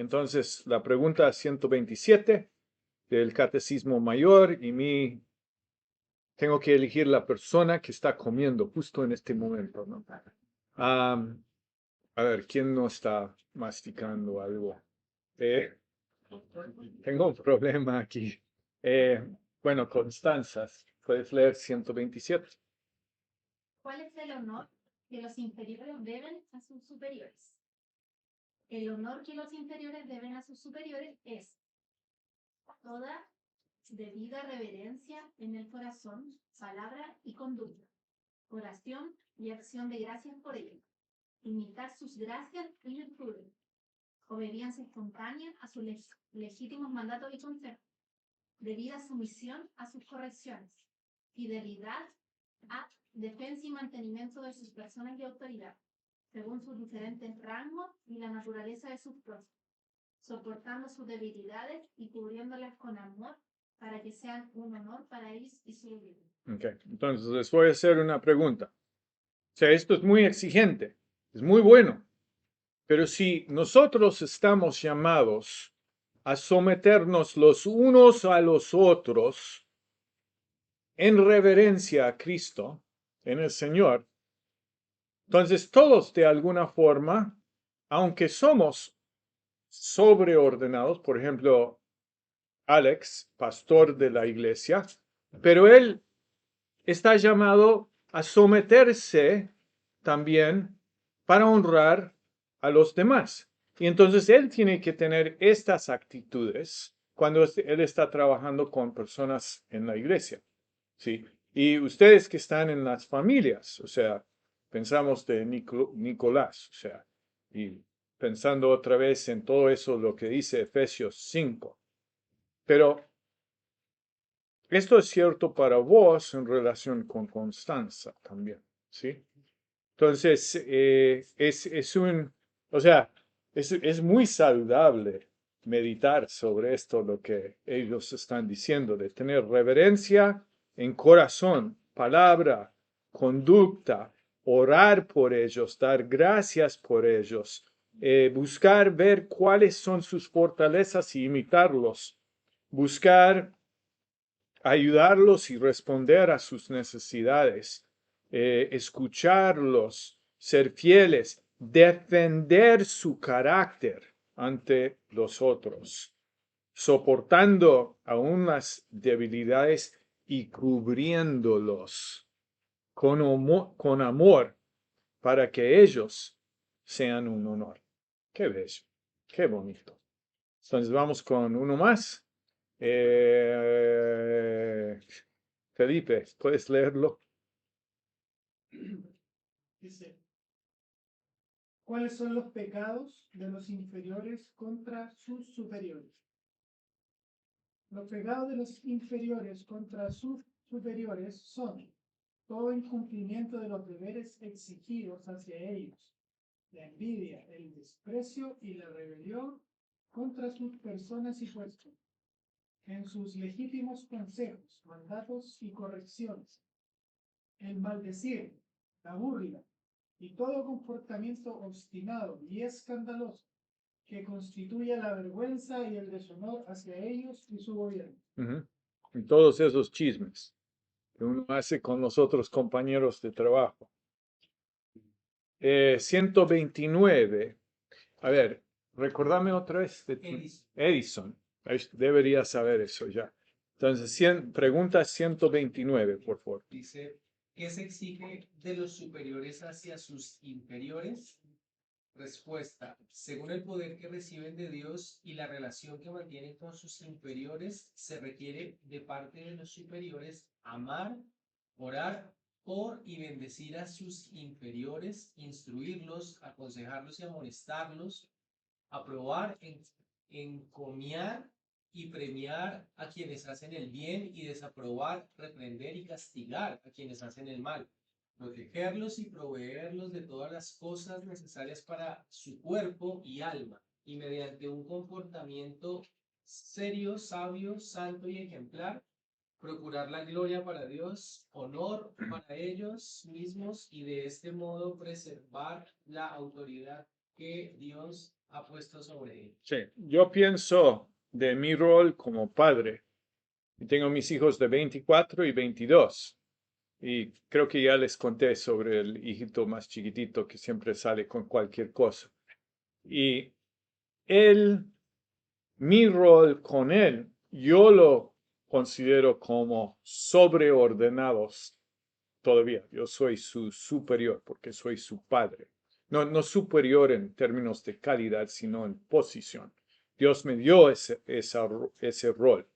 Entonces, la pregunta 127 del Catecismo Mayor tengo que elegir la persona que está comiendo justo en este momento, ¿no? A ver, ¿quién no está masticando algo? Tengo un problema aquí. Eh, bueno, Constanza, ¿puedes leer 127? ¿Cuál es el honor que los inferiores deben a sus superiores? El honor que los inferiores deben a sus superiores es toda debida reverencia en el corazón, palabra y conducta, oración y acción de gracias por ello, imitar sus gracias y virtudes, obediencia espontánea a sus legítimos mandatos y consejos, debida sumisión a sus correcciones, fidelidad a defensa y mantenimiento de sus personas de autoridad, según sus diferentes rangos y la naturaleza de sus prójimos, soportando sus debilidades y cubriéndolas con amor para que sean un honor para ellos y su vida. Okay. Entonces, les voy a hacer una pregunta. O sea, esto es muy exigente, es muy bueno, pero si nosotros estamos llamados a someternos los unos a los otros en reverencia a Cristo, en el Señor, entonces todos de alguna forma, aunque somos sobreordenados, por ejemplo, Alex, pastor de la iglesia, pero él está llamado a someterse también para honrar a los demás. Y entonces él tiene que tener estas actitudes cuando él está trabajando con personas en la iglesia. ¿Sí? Y ustedes que están en las familias, o sea, pensamos de Nicolás, o sea, y pensando otra vez en todo eso, lo que dice Efesios 5. Pero esto es cierto para vos en relación con Constanza también, ¿sí? Entonces, o sea, es muy saludable meditar sobre esto, lo que ellos están diciendo, de tener reverencia en corazón, palabra, conducta, orar por ellos, dar gracias por ellos, buscar ver cuáles son sus fortalezas y imitarlos, buscar ayudarlos y responder a sus necesidades, escucharlos, ser fieles, defender su carácter ante los otros, soportando aún las debilidades y cubriéndolos con amor para que ellos sean un honor. Qué bello, qué bonito. Entonces vamos con uno más. Felipe, ¿puedes leerlo? Dice, ¿cuáles son los pecados de los inferiores contra sus superiores? Los pecados de los inferiores contra sus superiores son todo incumplimiento de los deberes exigidos hacia ellos, la envidia, el desprecio y la rebelión contra sus personas y puestos, en sus legítimos consejos, mandatos y correcciones, el maldecir, la burla y todo comportamiento obstinado y escandaloso que constituya la vergüenza y el deshonor hacia ellos y su gobierno. Y todos esos chismes que uno hace con los otros compañeros de trabajo. 129. A ver, recordame otra vez de Edison. Debería saber eso ya. Entonces, pregunta 129, por favor. Dice, ¿qué se exige de los superiores hacia sus inferiores? Respuesta, según el poder que reciben de Dios y la relación que mantienen con sus inferiores, se requiere de parte de los superiores amar, orar por y bendecir a sus inferiores, instruirlos, aconsejarlos y amonestarlos, aprobar, encomiar y premiar a quienes hacen el bien y desaprobar, reprender y castigar a quienes hacen el mal, protegerlos y proveerlos de todas las cosas necesarias para su cuerpo y alma, y mediante un comportamiento serio, sabio, santo y ejemplar, procurar la gloria para Dios, honor para ellos mismos y de este modo preservar la autoridad que Dios ha puesto sobre él. Sí, yo pienso de mi rol como padre. Y tengo mis hijos de 24 y 22. Y creo que ya les conté sobre el hijito más chiquitito que siempre sale con cualquier cosa. Y mi rol con él, yo lo considero como sobreordenados todavía. Yo soy su superior porque soy su padre. No superior en términos de calidad, sino en posición. Dios me dio ese rol.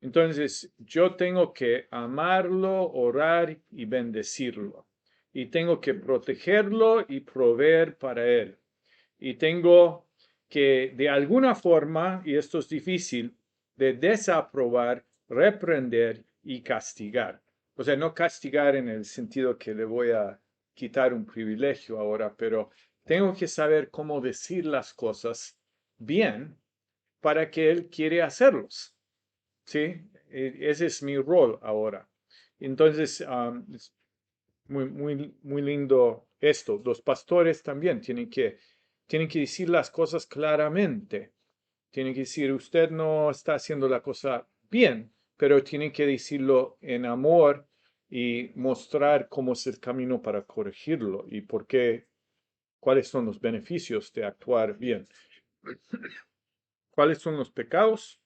Entonces, yo tengo que amarlo, orar y bendecirlo. Y tengo que protegerlo y proveer para él. Y tengo que, de alguna forma, y esto es difícil, de desaprobar, reprender y castigar. O sea, no castigar en el sentido que le voy a quitar un privilegio ahora, pero tengo que saber cómo decir las cosas bien para que él quiere hacerlos. ¿Sí? Ese es mi rol ahora. Entonces, es muy lindo esto. Los pastores también tienen que decir las cosas claramente. Tienen que decir, usted no está haciendo la cosa bien, pero tienen que decirlo en amor y mostrar cómo es el camino para corregirlo y por qué, cuáles son los beneficios de actuar bien. ¿Cuáles son los pecados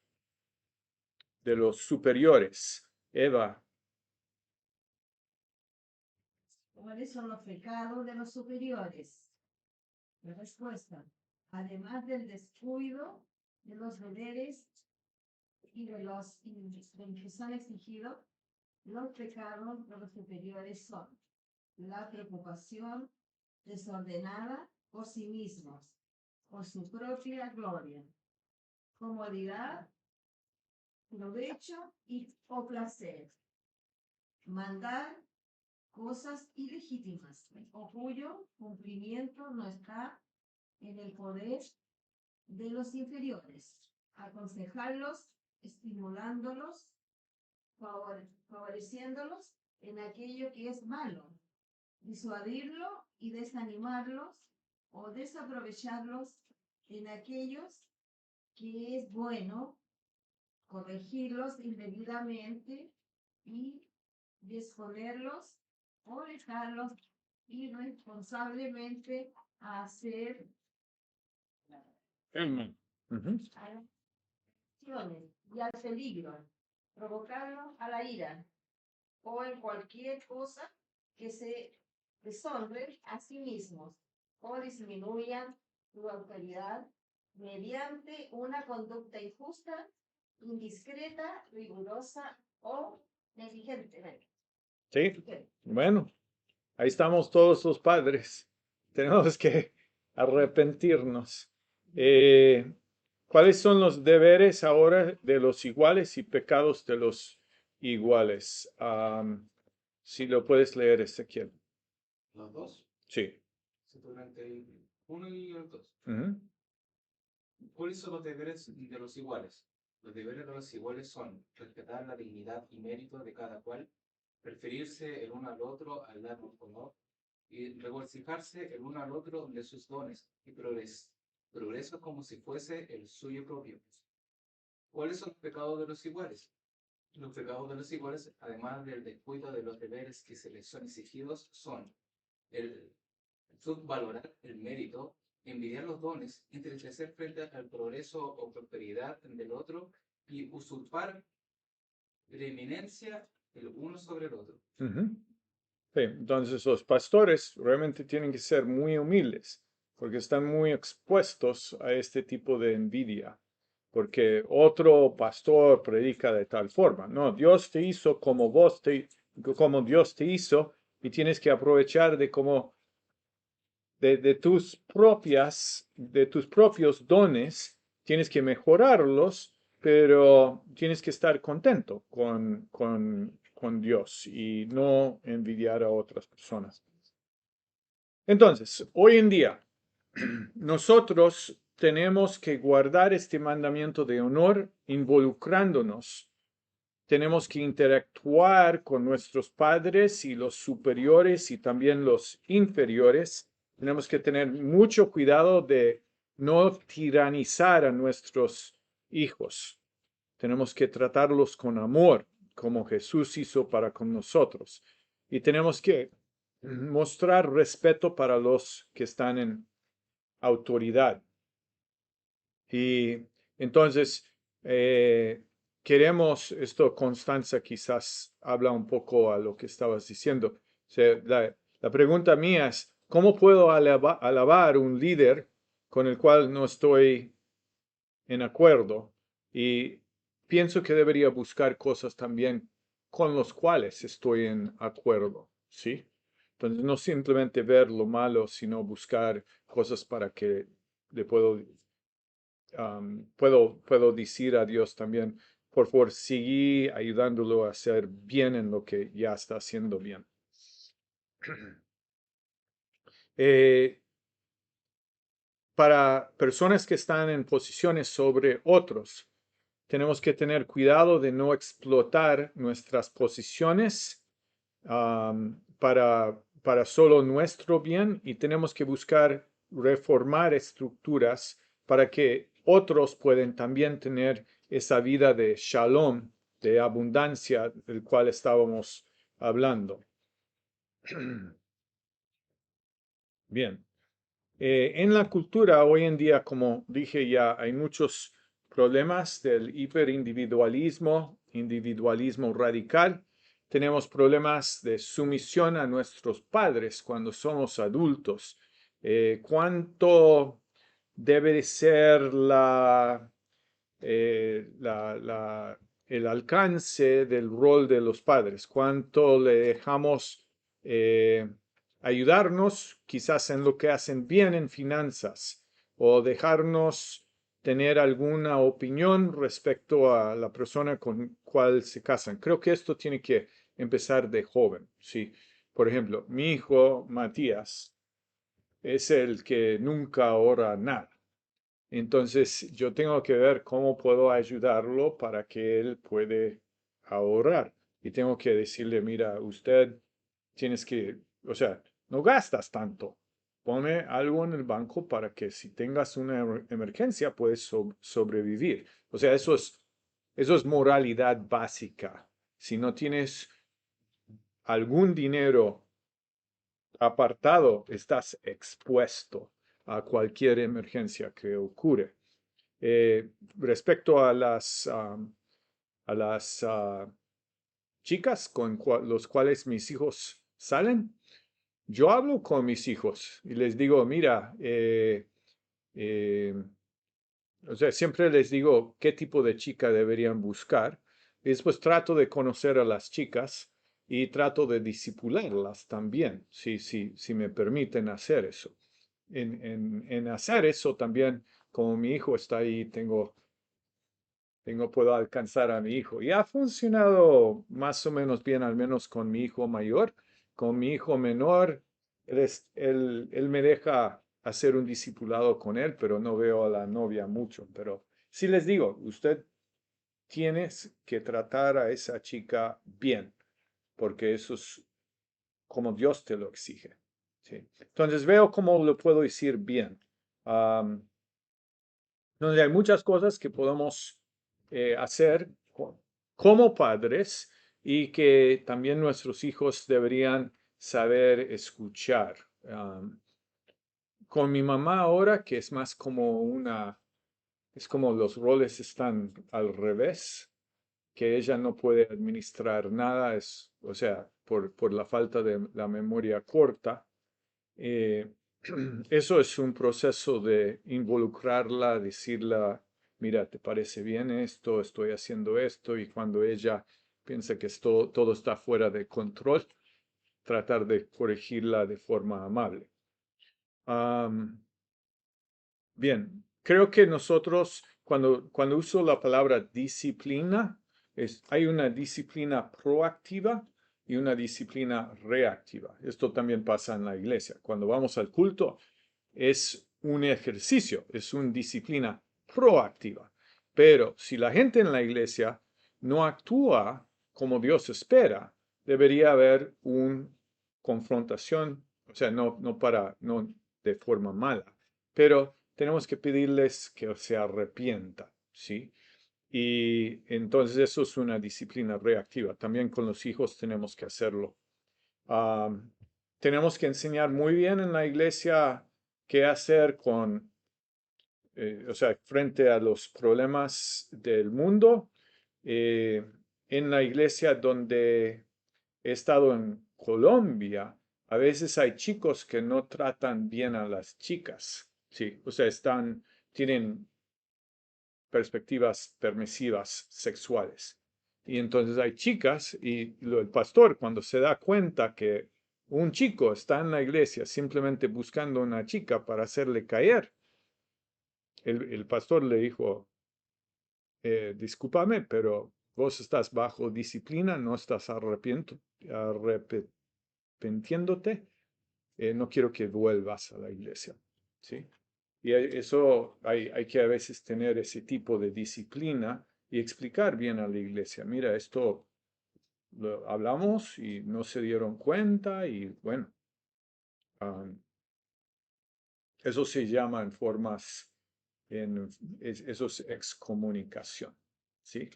de los superiores? Eva. ¿Cuáles son los pecados de los superiores? La respuesta, además del descuido de los deberes y de los que son exigidos, los pecados de los superiores son la preocupación desordenada por sí mismos, por su propia gloria, comodidad, provecho o placer, mandar cosas ilegítimas o cuyo cumplimiento no está en el poder de los inferiores, aconsejarlos, estimulándolos, favoreciéndolos en aquello que es malo, disuadirlo y desanimarlos o desaprovecharlos en aquellos que es bueno, corregirlos indebidamente y disponerlos o dejarlos irresponsablemente a hacer Ujú. acciones y al peligro, provocarlos a la ira o en cualquier cosa que se deshonren a sí mismos o disminuyan su autoridad mediante una conducta injusta, indiscreta, rigurosa o negligente. Sí, bueno, ahí estamos todos los padres. Tenemos que arrepentirnos. ¿Cuáles son los deberes ahora de los iguales y pecados de los iguales? Si lo puedes leer, Ezequiel. Los dos, Sí. durante el 1 y el 2. Ujú. ¿Cuáles son los deberes de los iguales? Los deberes de los iguales son respetar la dignidad y mérito de cada cual, preferirse el uno al otro al dar honor y regocijarse el uno al otro de sus dones y progreso como si fuese el suyo propio. ¿Cuáles son los pecados de los iguales? Los pecados de los iguales, además del descuido de los deberes que se les son exigidos, son el subvalorar el mérito, envidiar los dones, entristecer frente al progreso o prosperidad del otro y usurpar preeminencia el uno sobre el otro. Ujú. Sí, entonces los pastores realmente tienen que ser muy humildes porque están muy expuestos a este tipo de envidia. Porque otro pastor predica de tal forma. No, Dios te hizo como Dios te hizo y tienes que aprovechar de tus propios dones, tienes que mejorarlos, pero tienes que estar contento con Dios y no envidiar a otras personas. Entonces, hoy en día, nosotros tenemos que guardar este mandamiento de honor involucrándonos. Tenemos que interactuar con nuestros padres y los superiores y también los inferiores Tenemos que tener mucho cuidado de no tiranizar a nuestros hijos. Tenemos que tratarlos con amor, como Jesús hizo para con nosotros. Y tenemos que mostrar respeto para los que están en autoridad. Y entonces, esto Constanza quizás habla un poco a lo que estabas diciendo. O sea, la pregunta mía es, ¿cómo puedo alabar un líder con el cual no estoy en acuerdo? Y pienso que debería buscar cosas también con los cuales estoy en acuerdo, ¿sí? Entonces, no simplemente ver lo malo, sino buscar cosas para que le puedo decir a Dios también, por favor, sigue ayudándolo a hacer bien en lo que ya está haciendo bien. Para personas que están en posiciones sobre otros, tenemos que tener cuidado de no explotar nuestras posiciones para solo nuestro bien, y tenemos que buscar reformar estructuras para que otros puedan también tener esa vida de shalom, de abundancia, del cual estábamos hablando. Bien. En la cultura hoy en día, como dije ya, hay muchos problemas del hiperindividualismo, individualismo radical. Tenemos problemas de sumisión a nuestros padres cuando somos adultos. ¿Cuánto debe ser el alcance del rol de los padres? ¿Cuánto le dejamos ayudarnos quizás en lo que hacen bien en finanzas, o dejarnos tener alguna opinión respecto a la persona con cual se casan? Creo que esto tiene que empezar de joven, ¿sí? Por ejemplo, mi hijo Matías es el que nunca ora nada. Entonces yo tengo que ver cómo puedo ayudarlo para que él puede ahorrar. Y tengo que decirle, mira, usted tienes que, o sea, no gastas tanto. Pone algo en el banco para que si tengas una emergencia puedes sobrevivir. O sea, eso es moralidad básica. Si no tienes algún dinero apartado, estás expuesto a cualquier emergencia que ocurre. Respecto a las chicas con los cuales mis hijos salen, yo hablo con mis hijos y les digo, mira, o sea, siempre les digo qué tipo de chica deberían buscar. Y después trato de conocer a las chicas y trato de disipularlas también, si me permiten hacer eso. En hacer eso también, como mi hijo está ahí, puedo alcanzar a mi hijo. Y ha funcionado más o menos bien, al menos con mi hijo mayor. Con mi hijo menor, él me deja hacer un discipulado con él, pero no veo a la novia mucho. Pero sí les digo, usted tienes que tratar a esa chica bien, porque eso es como Dios te lo exige. ¿Sí? Entonces veo cómo lo puedo decir bien. Donde hay muchas cosas que podemos hacer como padres, y que también nuestros hijos deberían saber escuchar. Con mi mamá ahora, que es más como es como los roles están al revés, que ella no puede administrar nada, o sea, por la falta de la memoria corta. Eso es un proceso de involucrarla, decirle, mira, ¿te parece bien esto? Estoy haciendo esto. Y cuando ella piensa que todo está fuera de control, tratar de corregirla de forma amable. Bien, creo que nosotros, cuando uso la palabra disciplina, hay una disciplina proactiva y una disciplina reactiva. Esto también pasa en la iglesia. Cuando vamos al culto, es un ejercicio, es una disciplina proactiva. Pero si la gente en la iglesia no actúa como Dios espera, debería haber una confrontación, o sea, no de forma mala, pero tenemos que pedirles que se arrepientan, ¿sí? Y entonces eso es una disciplina reactiva. También con los hijos tenemos que hacerlo. Tenemos que enseñar muy bien en la iglesia qué hacer con, o sea, frente a los problemas del mundo. En la iglesia donde he estado en Colombia, a veces hay chicos que no tratan bien a las chicas, sí, o sea, tienen perspectivas permisivas sexuales. Y entonces hay chicas y el pastor cuando se da cuenta que un chico está en la iglesia simplemente buscando una chica para hacerle caer, el pastor le dijo, discúlpame, pero vos estás bajo disciplina, no estás arrepintiéndote, no quiero que vuelvas a la iglesia, ¿sí? Y eso hay que a veces tener ese tipo de disciplina y explicar bien a la iglesia, mira, esto lo hablamos y no se dieron cuenta y bueno, eso se llama en formas, eso es excomunicación, ¿sí?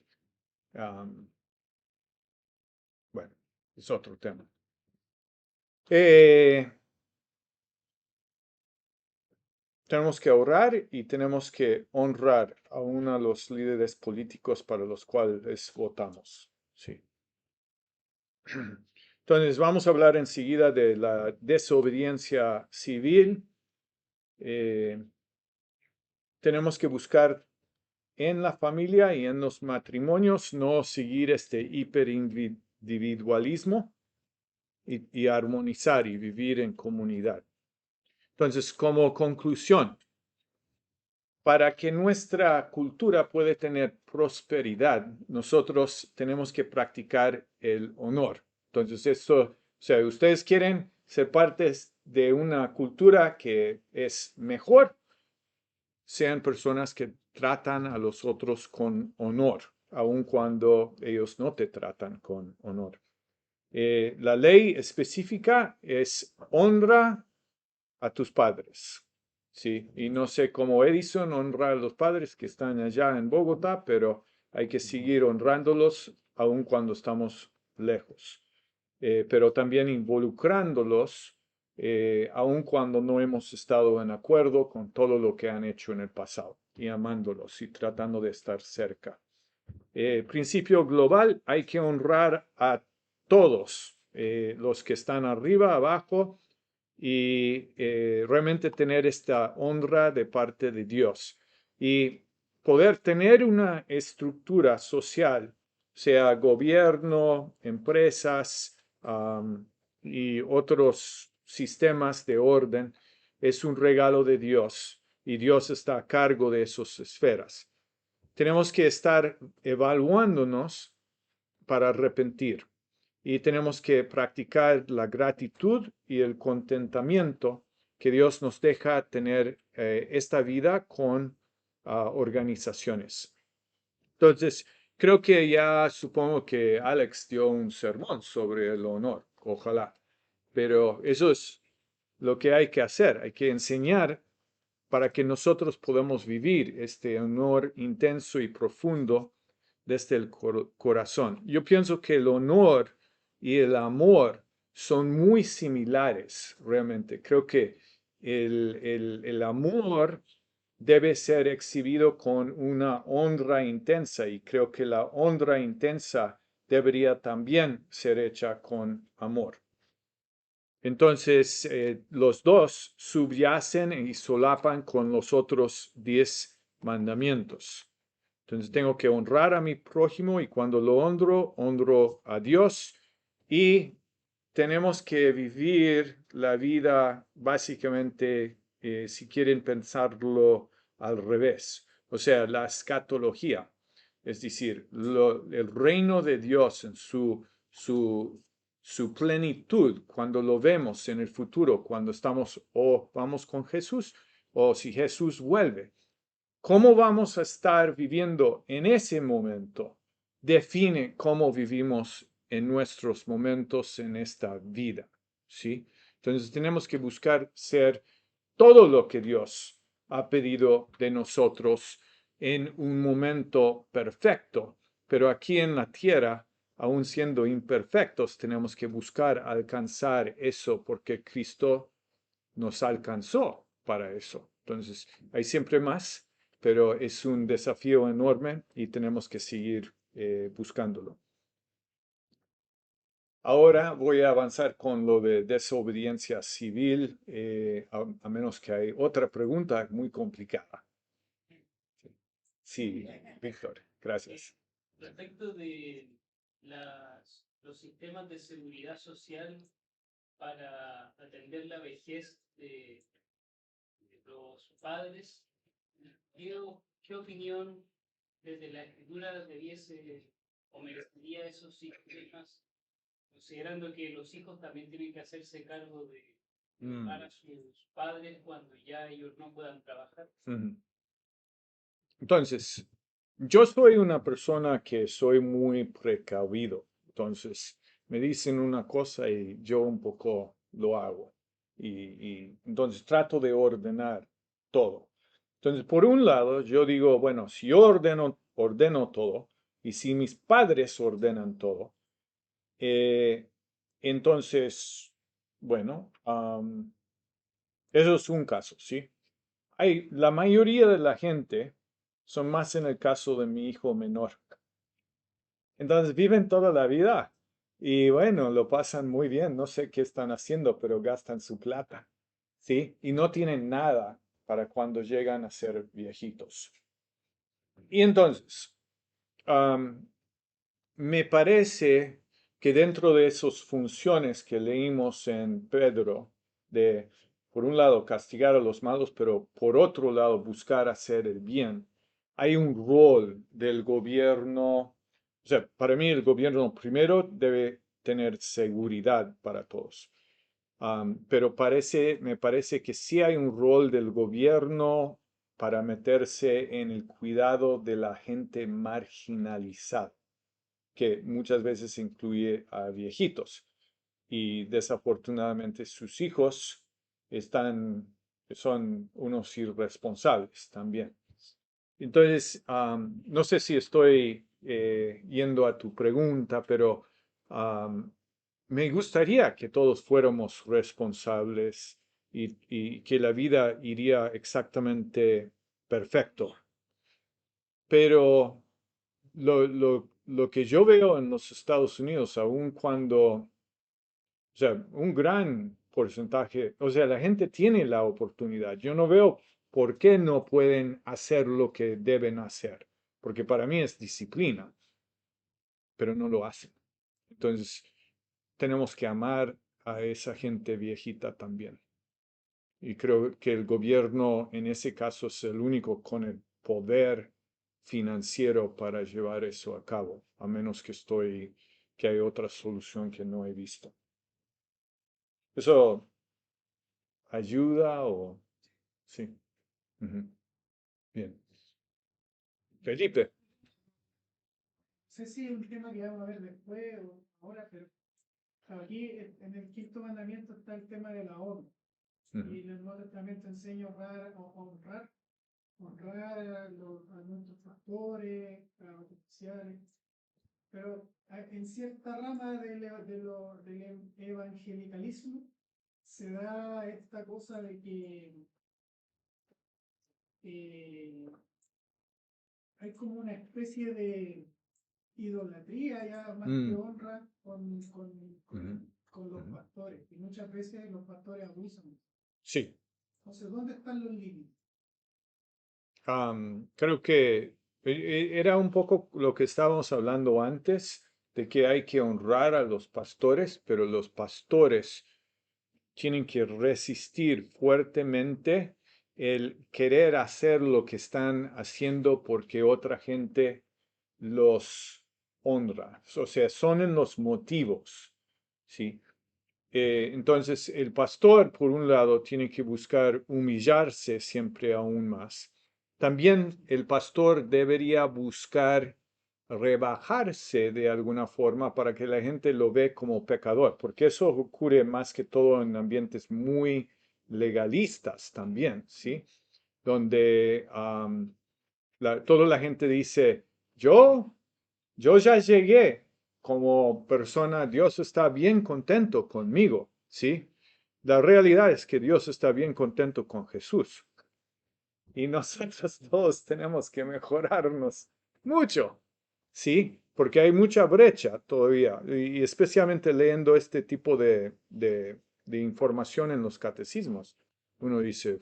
Bueno, es otro tema. Tenemos que orar y tenemos que honrar a uno de los líderes políticos para los cuales votamos. Sí. Entonces, vamos a hablar enseguida de la desobediencia civil. Tenemos que buscar en la familia y en los matrimonios no seguir este hiperindividualismo y armonizar y vivir en comunidad. Entonces, como conclusión, para que nuestra cultura pueda tener prosperidad, nosotros tenemos que practicar el honor. Entonces, eso, o sea, ustedes quieren ser partes de una cultura que es mejor, sean personas que tratan a los otros con honor, aun cuando ellos no te tratan con honor. La ley específica es honra a tus padres. Sí, y no sé cómo Edison honra a los padres que están allá en Bogotá, pero hay que seguir honrándolos aun cuando estamos lejos. Pero también involucrándolos aun cuando no hemos estado en acuerdo con todo lo que han hecho en el pasado y amándolos y tratando de estar cerca. Principio global, hay que honrar a todos, los que están arriba, abajo, y realmente tener esta honra de parte de Dios y poder tener una estructura social, sea gobierno, empresas y otros sistemas de orden, es un regalo de Dios y Dios está a cargo de esas esferas. Tenemos que estar evaluándonos para arrepentir y tenemos que practicar la gratitud y el contentamiento que Dios nos deja tener esta vida con organizaciones. Entonces, creo que ya supongo que Alex dio un sermón sobre el honor, ojalá, pero eso es lo que hay que hacer, hay que enseñar para que nosotros podamos vivir este honor intenso y profundo desde el corazón. Yo pienso que el honor y el amor son muy similares, realmente. Creo que el amor debe ser exhibido con una honra intensa y creo que la honra intensa debería también ser hecha con amor. Entonces, los dos subyacen y solapan con los otros 10 mandamientos. Entonces, tengo que honrar a mi prójimo y cuando lo honro, honro a Dios. Y tenemos que vivir la vida básicamente, si quieren pensarlo al revés, o sea, la escatología, es decir, el reino de Dios en su plenitud, cuando lo vemos en el futuro, cuando estamos o vamos con Jesús o si Jesús vuelve. ¿Cómo vamos a estar viviendo en ese momento? Define cómo vivimos en nuestros momentos en esta vida, ¿sí? Entonces tenemos que buscar ser todo lo que Dios ha pedido de nosotros en un momento perfecto, pero aquí en la tierra, aun siendo imperfectos, tenemos que buscar alcanzar eso porque Cristo nos alcanzó para eso. Entonces, hay siempre más, pero es un desafío enorme y tenemos que seguir buscándolo. Ahora voy a avanzar con lo de desobediencia civil, a menos que hay otra pregunta muy complicada. Sí, Víctor, gracias. Respecto de los sistemas de seguridad social para atender la vejez de los padres, ¿qué, qué opinión desde la escritura debiese o merecería esos sistemas, considerando que los hijos también tienen que hacerse cargo de educar a sus padres cuando ya ellos no puedan trabajar? Entonces, yo soy una persona que soy muy precavido. Entonces, me dicen una cosa y yo un poco lo hago. Y entonces trato de ordenar todo. Entonces, por un lado, yo digo, bueno, si yo ordeno todo y si mis padres ordenan todo, entonces, bueno, eso es un caso, ¿sí? La mayoría de la gente son más en el caso de mi hijo menor. Entonces viven toda la vida y bueno, lo pasan muy bien. No sé qué están haciendo, pero gastan su plata, ¿sí? Y no tienen nada para cuando llegan a ser viejitos. Y entonces, me parece que dentro de esas funciones que leímos en Pedro, de por un lado castigar a los malos, pero por otro lado buscar hacer el bien, hay un rol del gobierno. O sea, para mí el gobierno primero debe tener seguridad para todos. Pero me parece que sí hay un rol del gobierno para meterse en el cuidado de la gente marginalizada, que muchas veces incluye a viejitos. Y desafortunadamente sus hijos son unos irresponsables también. Entonces, no sé si estoy yendo a tu pregunta, pero me gustaría que todos fuéramos responsables y que la vida iría exactamente perfecto. Pero lo que yo veo en los Estados Unidos, aun cuando, o sea, un gran porcentaje, o sea, la gente tiene la oportunidad. Yo no veo por qué no pueden hacer lo que deben hacer, porque para mí es disciplina, pero no lo hacen. Entonces, tenemos que amar a esa gente viejita también. Y creo que el gobierno en ese caso es el único con el poder financiero para llevar eso a cabo, a menos que hay otra solución que no he visto. ¿Eso ayuda o sí? Ujú. Bien. Felipe. No sé si es un tema que vamos a ver después o ahora, pero aquí en el quinto mandamiento está el tema de la honra. Ujú. Y en el Nuevo Testamento enseña honrar a nuestros pastores, a los oficiales. Pero en cierta rama del evangelicalismo se da esta cosa de que hay como una especie de idolatría ya más que Mm, honra ujú, con los ujú. pastores. Y muchas veces los pastores abusan. Sí. Entonces, ¿dónde están los límites? Creo que era un poco lo que estábamos hablando antes, de que hay que honrar a los pastores, pero los pastores tienen que resistir fuertemente el querer hacer lo que están haciendo porque otra gente los honra. O sea, son en los motivos, ¿sí? Entonces, el pastor, por un lado, tiene que buscar humillarse siempre aún más. También el pastor debería buscar rebajarse de alguna forma para que la gente lo ve como pecador, porque eso ocurre más que todo en ambientes muy legalistas también, ¿sí? Donde toda la gente dice, yo ya llegué como persona, Dios está bien contento conmigo, ¿sí? La realidad es que Dios está bien contento con Jesús. Y nosotros todos tenemos que mejorarnos mucho, ¿sí? Porque hay mucha brecha todavía, y especialmente leyendo este tipo de información en los catecismos. Uno dice,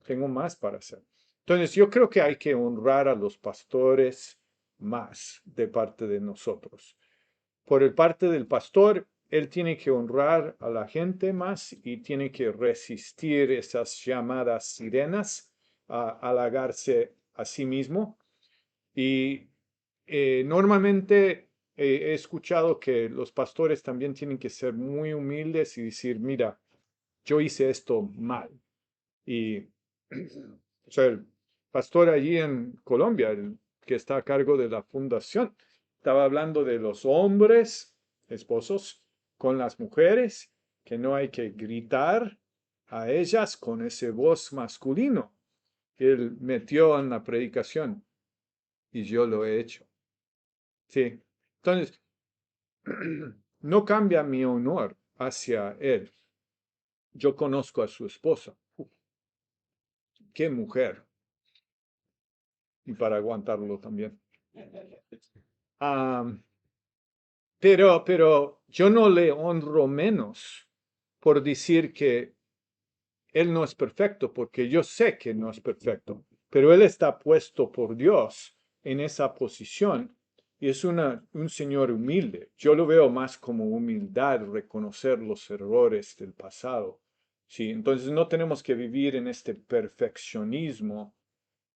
tengo más para hacer. Entonces, yo creo que hay que honrar a los pastores más de parte de nosotros. Por el parte del pastor, él tiene que honrar a la gente más y tiene que resistir esas llamadas sirenas a halagarse a sí mismo. Y normalmente he escuchado que los pastores también tienen que ser muy humildes y decir, mira, yo hice esto mal. Y o sea, el pastor allí en Colombia, el que está a cargo de la fundación, estaba hablando de los hombres, esposos, con las mujeres, que no hay que gritar a ellas con ese voz masculino que él metió en la predicación. Y yo lo he hecho. Sí. Entonces, no cambia mi honor hacia él. Yo conozco a su esposa. ¡Qué mujer! Y para aguantarlo también. Pero yo no le honro menos por decir que él no es perfecto, porque yo sé que no es perfecto, pero él está puesto por Dios en esa posición y es un señor humilde. Yo lo veo más como humildad, reconocer los errores del pasado. Sí, entonces no tenemos que vivir en este perfeccionismo.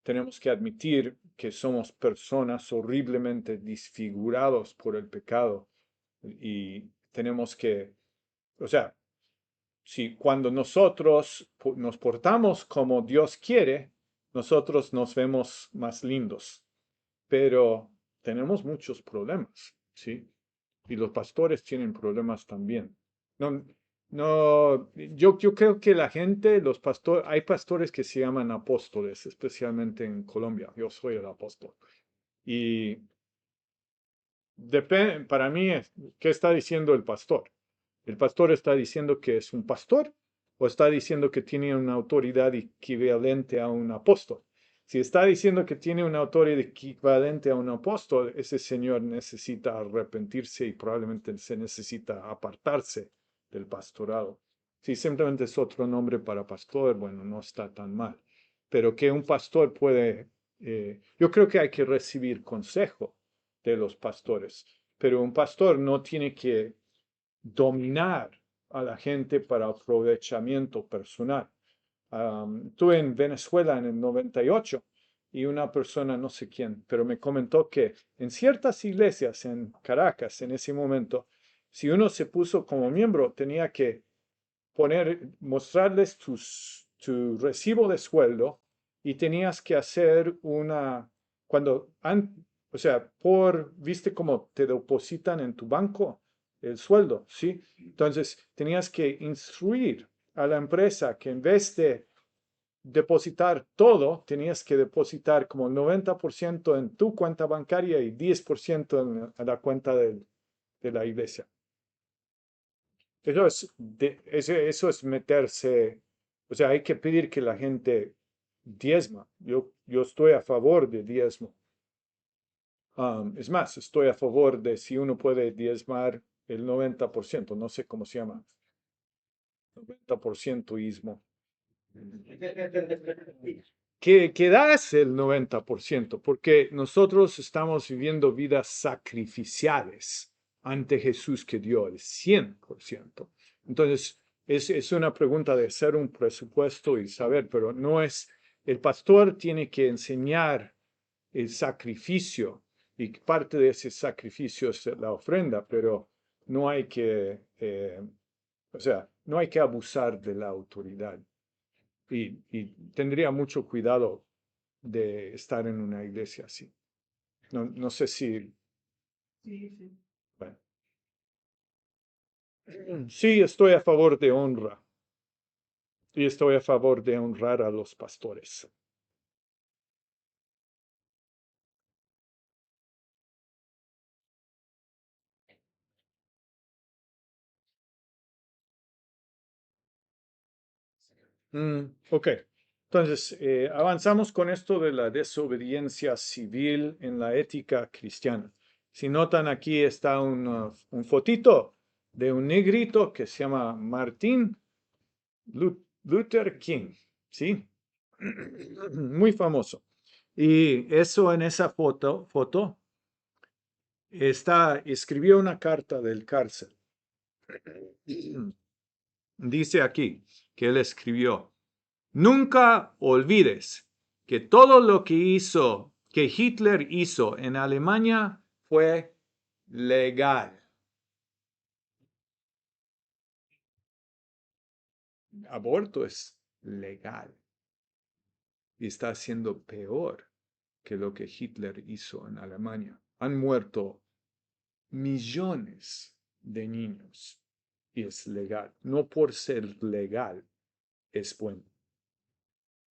Tenemos que admitir que somos personas horriblemente desfigurados por el pecado y tenemos que, o sea, si cuando nosotros nos portamos como Dios quiere, nosotros nos vemos más lindos, pero tenemos muchos problemas, ¿sí? Y los pastores tienen problemas también. No, no, yo creo que la gente, los pastores, hay pastores que se llaman apóstoles, especialmente en Colombia. Yo soy el apóstol. Y depende, para mí, ¿qué está diciendo el pastor? ¿El pastor está diciendo que es un pastor o está diciendo que tiene una autoridad equivalente a un apóstol? Si está diciendo que tiene una autoridad equivalente a un apóstol, ese señor necesita arrepentirse y probablemente se necesita apartarse del pastorado. Si simplemente es otro nombre para pastor, bueno, no está tan mal. Pero que un pastor puede, yo creo que hay que recibir consejo de los pastores, pero un pastor no tiene que dominar a la gente para aprovechamiento personal. Estuve en Venezuela en el 98 y una persona, no sé quién, pero me comentó que en ciertas iglesias en Caracas en ese momento, si uno se puso como miembro, tenía que mostrarles tu recibo de sueldo y tenías que hacer o sea, viste cómo te depositan en tu banco el sueldo, ¿sí? Entonces, tenías que instruir a la empresa que en vez de depositar todo, tenías que depositar como el 90% en tu cuenta bancaria y 10% en la cuenta de la iglesia. Eso es meterse, o sea, hay que pedir que la gente diezma. Yo estoy a favor de diezmo. Es más, estoy a favor de si uno puede diezmar el 90%, no sé cómo se llama, 90% ismo. Que das el 90%, porque nosotros estamos viviendo vidas sacrificiales ante Jesús que dio el 100%. Entonces, es una pregunta de hacer un presupuesto y saber, pero no es, el pastor tiene que enseñar el sacrificio y parte de ese sacrificio es la ofrenda, pero no hay que, o sea, no hay que abusar de la autoridad. Y tendría mucho cuidado de estar en una iglesia así. No sé si, Sí, sí. bueno. Sí, estoy a favor de honra. y estoy a favor de honrar a los pastores. Ok, entonces avanzamos con esto de la desobediencia civil en la ética cristiana. Si notan, aquí está un fotito de un negrito que se llama Martin Luther King, ¿sí? Muy famoso. Y eso en esa foto escribió una carta del cárcel. Dice aquí que él escribió: nunca olvides que todo lo que Hitler hizo en Alemania fue legal. Aborto es legal y está siendo peor que lo que Hitler hizo en Alemania. Han muerto millones de niños y es legal. No por ser legal es bueno.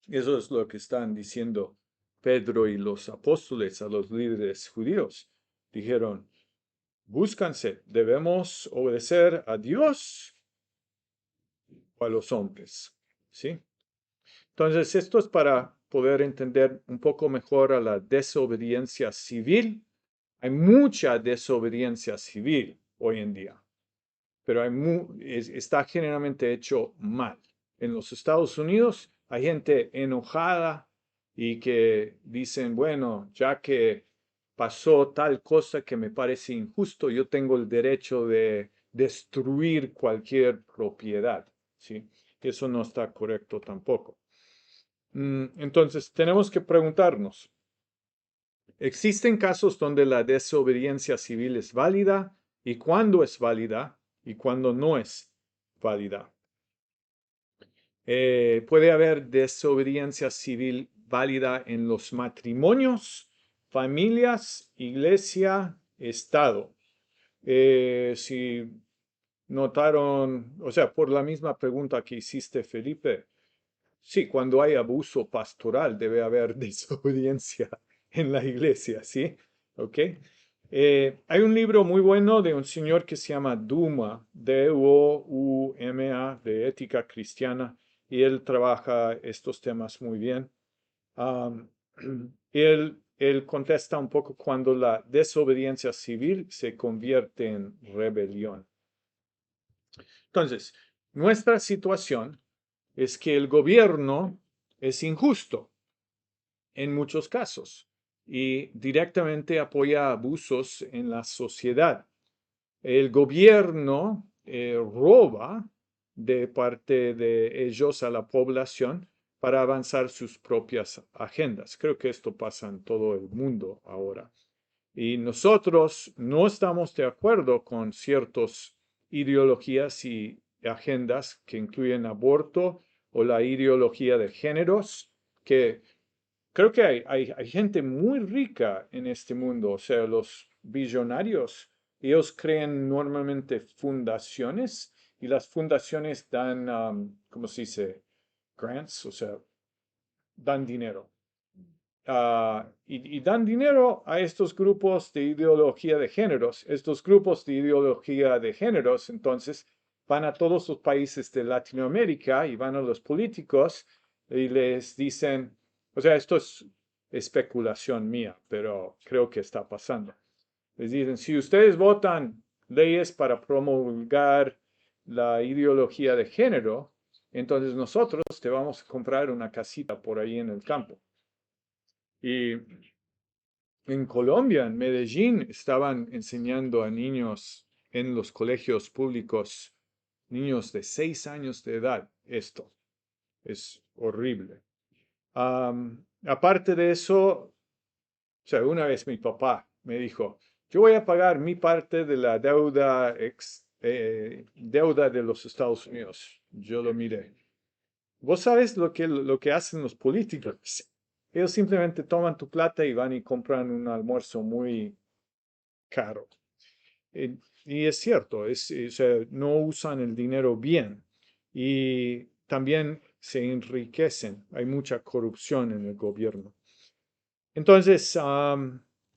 Eso es lo que están diciendo Pedro y los apóstoles a los líderes judíos. Dijeron: búscanse, debemos obedecer a Dios o a los hombres. ¿Sí? Entonces, esto es para poder entender un poco mejor a la desobediencia civil. Hay mucha desobediencia civil hoy en día, pero está generalmente hecho mal. En los Estados Unidos hay gente enojada y que dicen: bueno, ya que pasó tal cosa que me parece injusto, yo tengo el derecho de destruir cualquier propiedad, ¿sí? Eso no está correcto tampoco. Entonces, tenemos que preguntarnos: ¿existen casos donde la desobediencia civil es válida? ¿Y cuándo es válida? ¿Y cuándo no es válida? Puede haber desobediencia civil válida en los matrimonios, familias, iglesia, Estado. Si notaron, o sea, por la misma pregunta que hiciste, Felipe, sí, cuando hay abuso pastoral debe haber desobediencia en la iglesia, ¿sí? ¿Ok? Hay un libro muy bueno de un señor que se llama Duma, D-O-U-M-A, de ética cristiana, y él trabaja estos temas muy bien. Él contesta un poco cuando la desobediencia civil se convierte en rebelión. Entonces, nuestra situación es que el gobierno es injusto en muchos casos y directamente apoya abusos en la sociedad. El gobierno roba de parte de ellos a la población para avanzar sus propias agendas. Creo que esto pasa en todo el mundo ahora. Y nosotros no estamos de acuerdo con ciertas ideologías y agendas que incluyen aborto o la ideología de géneros, que creo que hay gente muy rica en este mundo. O sea, los billonarios, ellos crean normalmente fundaciones y las fundaciones dan, ¿cómo se dice? Grants, o sea, dan dinero. Y dan dinero a estos grupos de ideología de géneros. Estos grupos de ideología de géneros, entonces, van a todos los países de Latinoamérica y van a los políticos y les dicen, o sea, esto es especulación mía, pero creo que está pasando. Les dicen: si ustedes votan leyes para promulgar la ideología de género, entonces nosotros te vamos a comprar una casita por ahí en el campo. Y en Colombia, en Medellín, estaban enseñando a niños en los colegios públicos, niños de 6 años de edad, esto. Es horrible. Aparte de eso, o sea, una vez mi papá me dijo: yo voy a pagar mi parte de la deuda de los Estados Unidos. Yo lo miré. ¿Vos sabes lo que hacen los políticos? Ellos simplemente toman tu plata y van y compran un almuerzo muy caro. Y es cierto, o sea, no usan el dinero bien. Y también se enriquecen. Hay mucha corrupción en el gobierno. Entonces,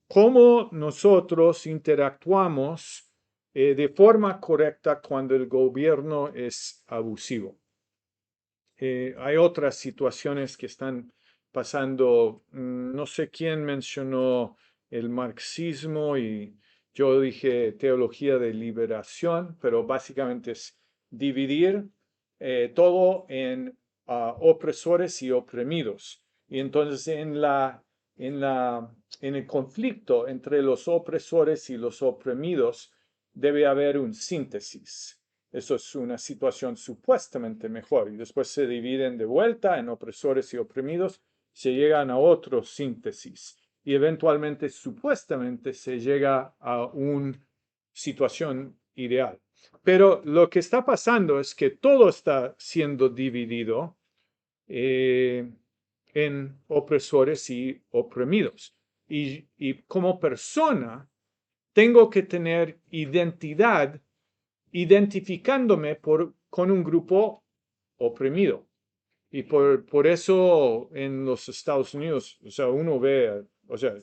¿cómo nosotros interactuamos de forma correcta cuando el gobierno es abusivo? Hay otras situaciones que están pasando. No sé quién mencionó el marxismo y yo dije teología de liberación, pero básicamente es dividir todo en opresores y oprimidos. Y entonces en el conflicto entre los opresores y los oprimidos debe haber un síntesis. Eso es una situación supuestamente mejor. Y después se dividen de vuelta en opresores y oprimidos, se llegan a otro síntesis. Y eventualmente, supuestamente, se llega a una situación ideal. Pero lo que está pasando es que todo está siendo dividido en opresores y oprimidos. Y como persona, tengo que tener identidad identificándome con un grupo oprimido. Y por eso en los Estados Unidos, o sea, uno ve, o sea,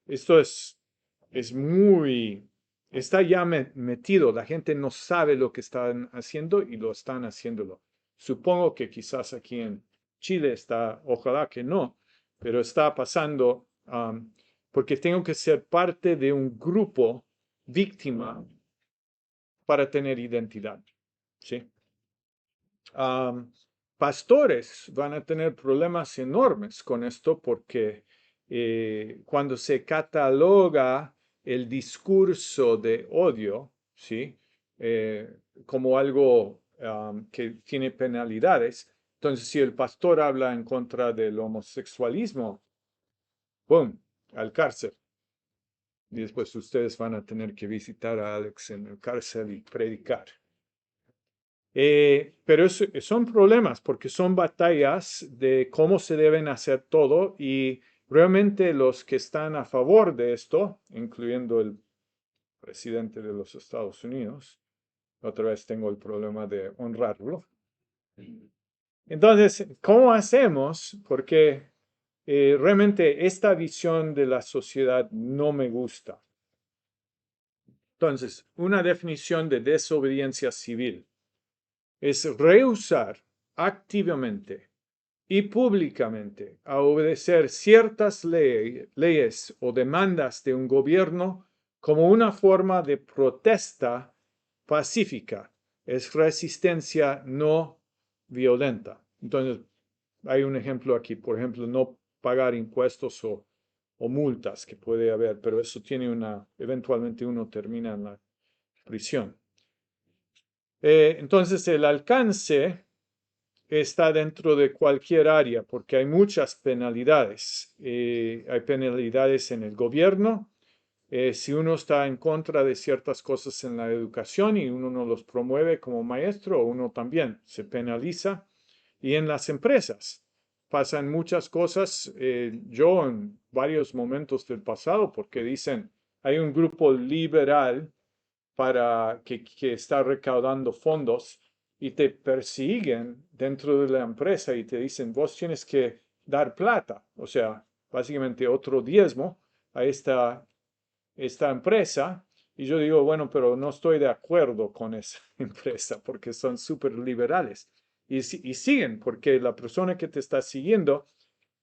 esto es muy, está ya metido, la gente no sabe lo que están haciendo y lo están haciéndolo. Supongo que quizás aquí en Chile está, ojalá que no, pero está pasando porque tengo que ser parte de un grupo víctima para tener identidad, ¿sí? Pastores van a tener problemas enormes con esto porque cuando se cataloga el discurso de odio, ¿sí? Como algo que tiene penalidades, entonces si el pastor habla en contra del homosexualismo, ¡boom!, al cárcel. Y después ustedes van a tener que visitar a Alex en el cárcel y predicar. Pero son problemas porque son batallas de cómo se deben hacer todo y realmente los que están a favor de esto, incluyendo el presidente de los Estados Unidos, otra vez tengo el problema de honrarlo. Entonces, ¿cómo hacemos? Porque realmente esta visión de la sociedad no me gusta. Entonces, una definición de desobediencia civil es rehusar activamente y públicamente a obedecer ciertas leyes o demandas de un gobierno como una forma de protesta pacífica. Es resistencia no violenta. Entonces, hay un ejemplo aquí, por ejemplo, no pagar impuestos o multas que puede haber, pero eso tiene eventualmente uno termina en la prisión. Entonces, el alcance está dentro de cualquier área porque hay muchas penalidades. Hay penalidades en el gobierno. Si uno está en contra de ciertas cosas en la educación y uno no los promueve como maestro, uno también se penaliza. Y en las empresas pasan muchas cosas. Yo en varios momentos del pasado, porque dicen, hay un grupo liberal para que está recaudando fondos y te persiguen dentro de la empresa y te dicen, vos tienes que dar plata, o sea, básicamente otro diezmo a esta empresa. Y yo digo, bueno, pero no estoy de acuerdo con esa empresa porque son súper liberales. Y siguen, porque la persona que te está siguiendo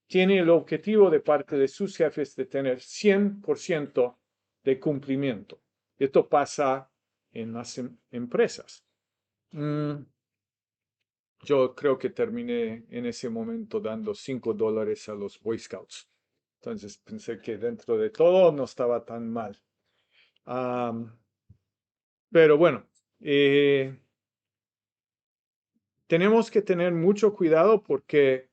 tiene el objetivo de parte de sus jefes de tener 100% de cumplimiento. Esto pasa en las empresas. Yo creo que terminé en ese momento dando $5 a los Boy Scouts. Entonces pensé que dentro de todo no estaba tan mal. Pero bueno, tenemos que tener mucho cuidado porque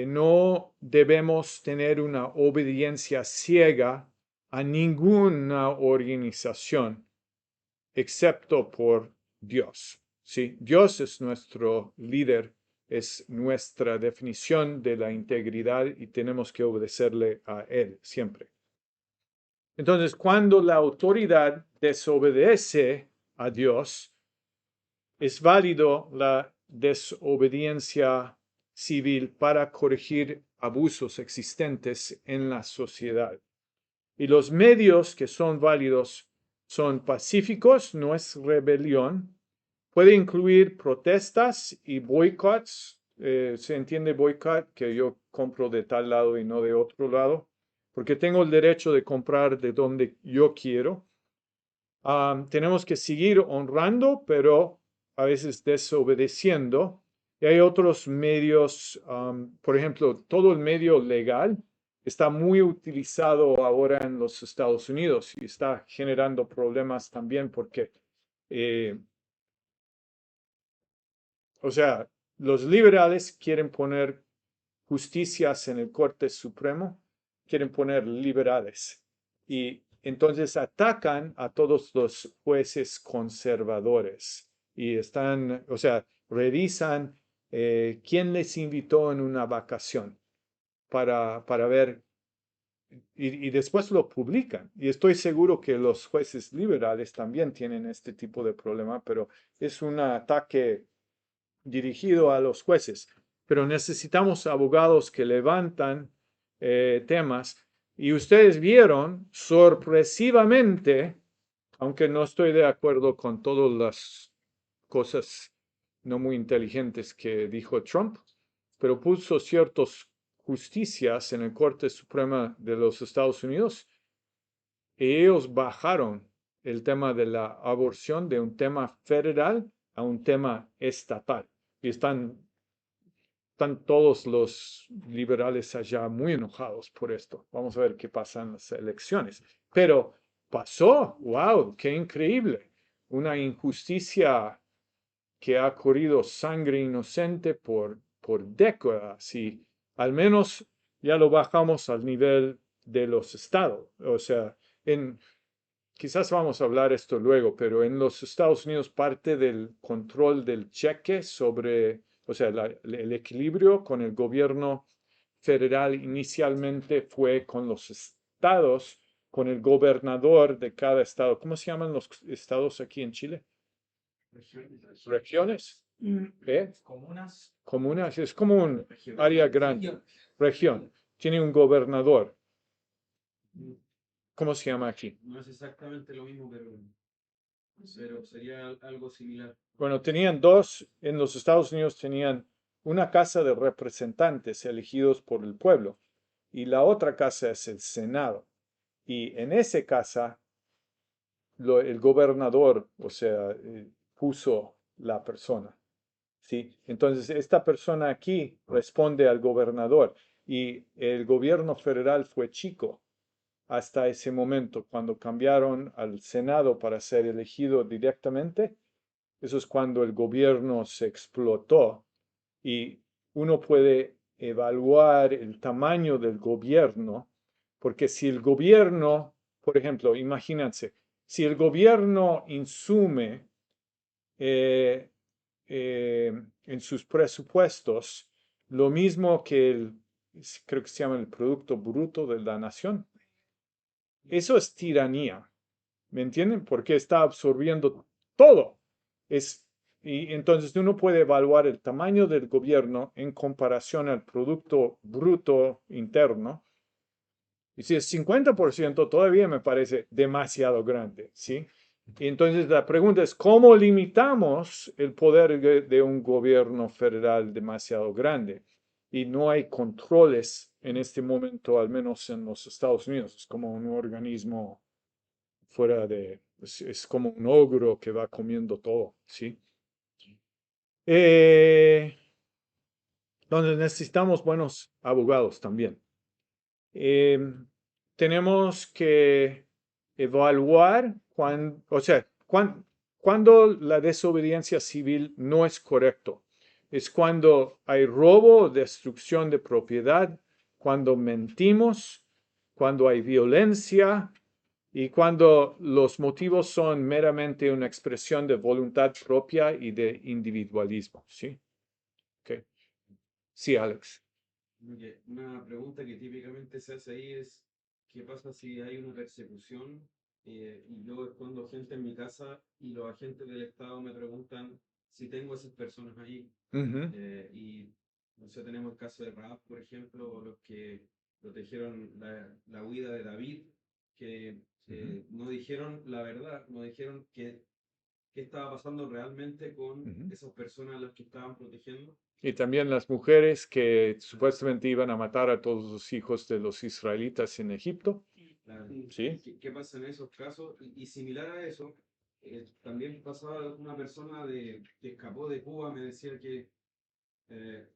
no debemos tener una obediencia ciega a ninguna organización excepto por Dios. ¿Sí? Dios es nuestro líder, es nuestra definición de la integridad y tenemos que obedecerle a Él siempre. Entonces, cuando la autoridad desobedece a Dios, es válido la desobediencia civil para corregir abusos existentes en la sociedad. Y los medios que son válidos son pacíficos, no es rebelión. Puede incluir protestas y boicots. Se entiende boicot que yo compro de tal lado y no de otro lado, porque tengo el derecho de comprar de donde yo quiero. Tenemos que seguir honrando, pero a veces desobedeciendo. Y hay otros medios, por ejemplo, todo el medio legal está muy utilizado ahora en los Estados Unidos y está generando problemas también porque, o sea, los liberales quieren poner justicias en el Corte Supremo, quieren poner liberales. Y entonces atacan a todos los jueces conservadores y están, o sea, revisan quién les invitó en una vacación para ver y después lo publican. Y estoy seguro que los jueces liberales también tienen este tipo de problema, pero es un ataque dirigido a los jueces. Pero necesitamos abogados que levantan temas. Y ustedes vieron sorpresivamente, aunque no estoy de acuerdo con todas las cosas no muy inteligentes que dijo Trump, pero puso ciertas justicias en el Corte Suprema de los Estados Unidos y ellos bajaron el tema de la aborción de un tema federal a un tema estatal. Y están todos los liberales allá muy enojados por esto. Vamos a ver qué pasa en las elecciones. Pero pasó, wow, qué increíble. Una injusticia que ha corrido sangre inocente por décadas y al menos ya lo bajamos al nivel de los estados. O sea, quizás vamos a hablar esto luego, pero en los Estados Unidos parte del control del cheque sobre, o sea, el equilibrio con el gobierno federal inicialmente fue con los estados, con el gobernador de cada estado. ¿Cómo se llaman los estados aquí en Chile? Regiones. ¿Eh? Comunas. Es como un área grande. Región. Tiene un gobernador. ¿Cómo se llama aquí? No es exactamente lo mismo, pero sería algo similar. Bueno, tenían dos, en los Estados Unidos tenían una casa de representantes elegidos por el pueblo y la otra casa es el Senado. Y en esa casa el gobernador, o sea, puso la persona. ¿Sí? Entonces, esta persona aquí responde al gobernador y el gobierno federal fue chico hasta ese momento, cuando cambiaron al Senado para ser elegido directamente. Eso es cuando el gobierno se explotó y uno puede evaluar el tamaño del gobierno, porque si el gobierno, por ejemplo, imagínense, si el gobierno insume en sus presupuestos lo mismo que creo que se llama el Producto Bruto de la Nación, eso es tiranía, ¿me entienden? Porque está absorbiendo todo. Y entonces uno puede evaluar el tamaño del gobierno en comparación al Producto Bruto Interno. Y si es 50%, todavía me parece demasiado grande, ¿sí? Y entonces la pregunta es, ¿cómo limitamos el poder de un gobierno federal demasiado grande? Y no hay controles en este momento, al menos en los Estados Unidos. Es como un organismo fuera de, es como un ogro que va comiendo todo, ¿sí? Donde necesitamos buenos abogados también. Tenemos que evaluar cuando la desobediencia civil no es correcto. Es cuando hay robo o destrucción de propiedad, cuando mentimos, cuando hay violencia y cuando los motivos son meramente una expresión de voluntad propia y de individualismo. ¿Sí? Okay. Sí, Alex. Una pregunta que típicamente se hace ahí es, ¿qué pasa si hay una persecución y yo escondo gente en mi casa y los agentes del Estado me preguntan si tengo esas personas ahí? Ujú. Y No sé, tenemos el caso de Rahab, por ejemplo, o los que protegieron la huida de David, que no dijeron la verdad, no dijeron qué estaba pasando realmente con Ujú. esas personas a las que estaban protegiendo. Y también las mujeres que supuestamente iban a matar a todos los hijos de los israelitas en Egipto. Claro. ¿Sí? ¿Qué pasa en esos casos? Y similar a eso, también pasaba una persona que escapó de Cuba, me decía que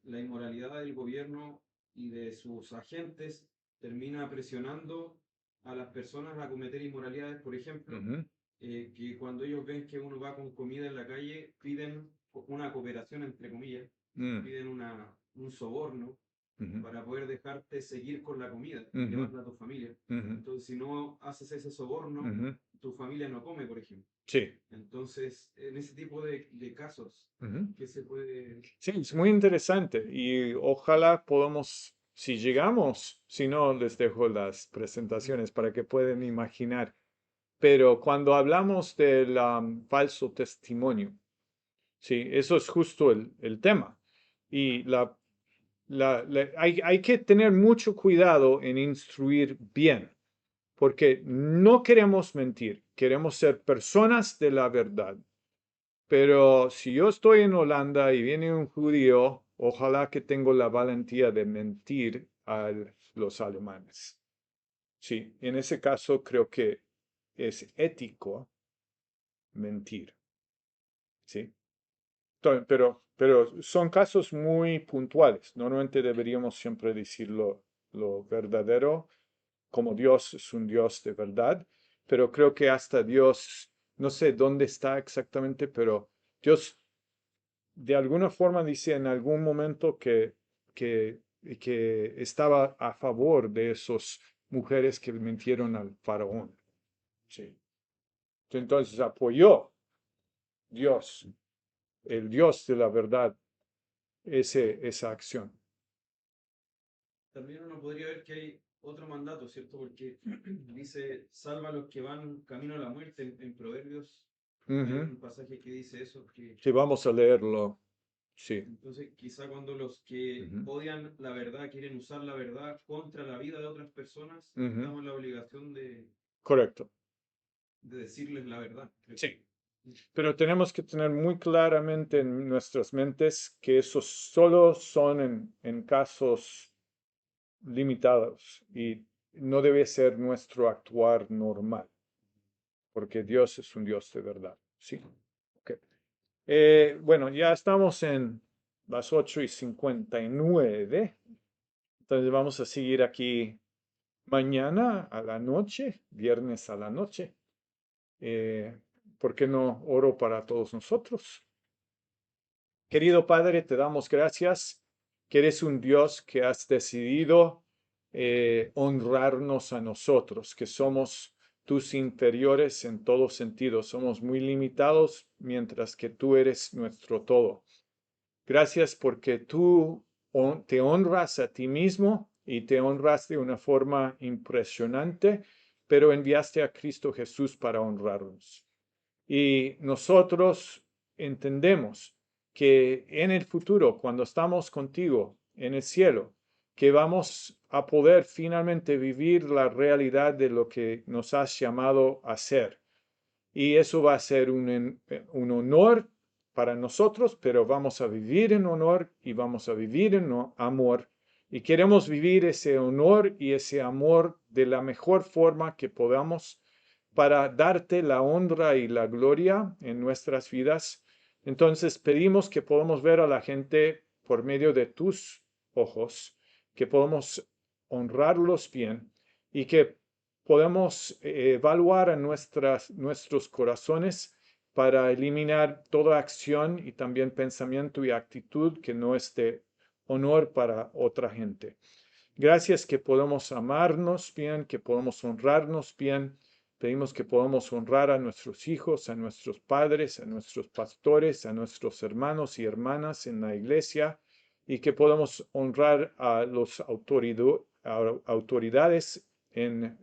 la inmoralidad del gobierno y de sus agentes termina presionando a las personas a cometer inmoralidades, por ejemplo, Ujú, que cuando ellos ven que uno va con comida en la calle, piden una cooperación, entre comillas, mm, piden un soborno ujú, para poder dejarte seguir con la comida y ujú, llevarla a tu familia. ujú, Entonces, si no haces ese soborno, ujú. tu familia no come, por ejemplo. Sí. Entonces, en ese tipo de casos, Ujú. ¿qué se puede...? Sí, es muy interesante y ojalá podamos, si llegamos, si no, les dejo las presentaciones para que puedan imaginar. Pero cuando hablamos del falso testimonio, sí, eso es justo el tema. Y hay que tener mucho cuidado en instruir bien, porque no queremos mentir, queremos ser personas de la verdad. Pero si yo estoy en Holanda y viene un judío, ojalá que tengo la valentía de mentir a los alemanes. Sí, en ese caso creo que es ético mentir. Sí. Pero son casos muy puntuales. Normalmente deberíamos siempre decir lo verdadero, como Dios es un Dios de verdad, pero creo que hasta Dios, no sé dónde está exactamente, pero Dios de alguna forma dice en algún momento que estaba a favor de esas mujeres que mintieron al faraón. Sí. Entonces apoyó Dios, el Dios de la verdad, esa acción. También uno podría ver que hay otro mandato, ¿cierto? Porque dice, salva a los que van camino a la muerte en Proverbios. Hay Ujú. un pasaje que dice eso, que Sí, vamos a leerlo. Sí. entonces quizá cuando los que Ujú. odian la verdad, quieren usar la verdad contra la vida de otras personas, Ujú. estamos en la obligación Correcto. de decirles la verdad. Sí. Pero tenemos que tener muy claramente en nuestras mentes que esos solo son en casos limitados y no debe ser nuestro actuar normal, porque Dios es un Dios de verdad. Sí. Ok. Bueno, ya estamos en las 8:59. Entonces vamos a seguir aquí mañana a la noche, viernes a la noche. Eh, ¿Por qué no oro para todos nosotros? Querido Padre, te damos gracias que eres un Dios que has decidido honrarnos a nosotros, que somos tus inferiores en todo sentido. Somos muy limitados mientras que tú eres nuestro todo. Gracias porque tú te honras a ti mismo y te honras de una forma impresionante, pero enviaste a Cristo Jesús para honrarnos. Y nosotros entendemos que en el futuro, cuando estamos contigo en el cielo, que vamos a poder finalmente vivir la realidad de lo que nos has llamado a ser. Y eso va a ser un honor para nosotros, pero vamos a vivir en honor y vamos a vivir en amor. Y queremos vivir ese honor y ese amor de la mejor forma que podamos para darte la honra y la gloria en nuestras vidas. Entonces pedimos que podamos ver a la gente por medio de tus ojos, que podamos honrarlos bien y que podemos evaluar a nuestros corazones para eliminar toda acción y también pensamiento y actitud que no es de honor para otra gente. Gracias que podemos amarnos bien, que podemos honrarnos bien. Pedimos que podamos honrar a nuestros hijos, a nuestros padres, a nuestros pastores, a nuestros hermanos y hermanas en la iglesia y que podamos honrar a las autoridades en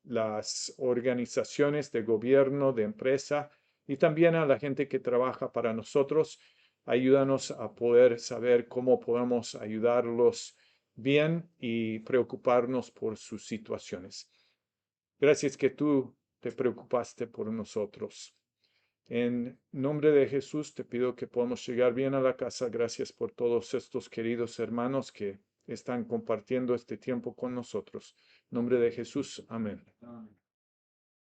las organizaciones de gobierno, de empresa y también a la gente que trabaja para nosotros. Ayúdanos a poder saber cómo podemos ayudarlos bien y preocuparnos por sus situaciones. Gracias que tú te preocupaste por nosotros. En nombre de Jesús te pido que podamos llegar bien a la casa. Gracias por todos estos queridos hermanos que están compartiendo este tiempo con nosotros. En nombre de Jesús, amén. Amén.